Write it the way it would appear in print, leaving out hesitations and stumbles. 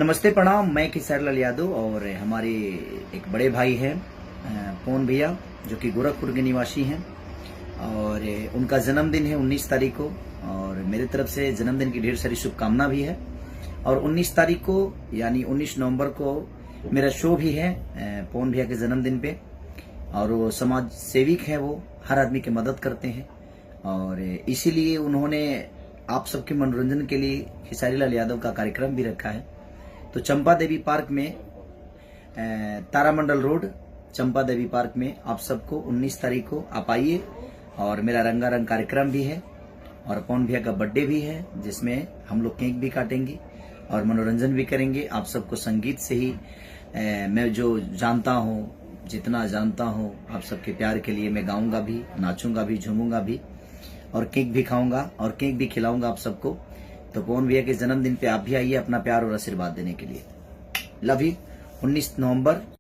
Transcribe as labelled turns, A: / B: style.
A: नमस्ते प्रणाम। मैं किशोर लाल यादव और हमारे एक बड़े भाई हैं पवन भैया, जो कि गोरखपुर के निवासी हैं और उनका जन्मदिन है 19 तारीख को। और मेरे तरफ से जन्मदिन की ढेर सारी शुभकामना भी है। और 19 तारीख को यानी 19 नवंबर को मेरा शो भी है पवन भैया के जन्मदिन पे। और वो समाज सेविक है, वो हर आदमी की मदद करते हैं और इसीलिए उन्होंने आप सबके मनोरंजन के लिए खेसारी लाल यादव का कार्यक्रम भी रखा है। तो चंपा देवी पार्क में तारामंडल रोड चंपा देवी पार्क में आप सबको 19 तारीख को आप आइए। और मेरा रंगारंग कार्यक्रम भी है और पवन भैया का बर्थडे भी है, जिसमें हम लोग केक भी काटेंगे और मनोरंजन भी करेंगे। आप सबको संगीत से ही मैं जो जानता हूँ, जितना जानता हूँ, आप सबके प्यार के लिए मैं गाऊंगा भी, नाचूंगा भी, झूमूंगा भी और केक भी खाऊंगा और केक भी खिलाऊंगा आप सबको। तो पवन भैया के जन्मदिन पे आप भी आइए अपना प्यार और आशीर्वाद देने के लिए। Love you. 19 नवंबर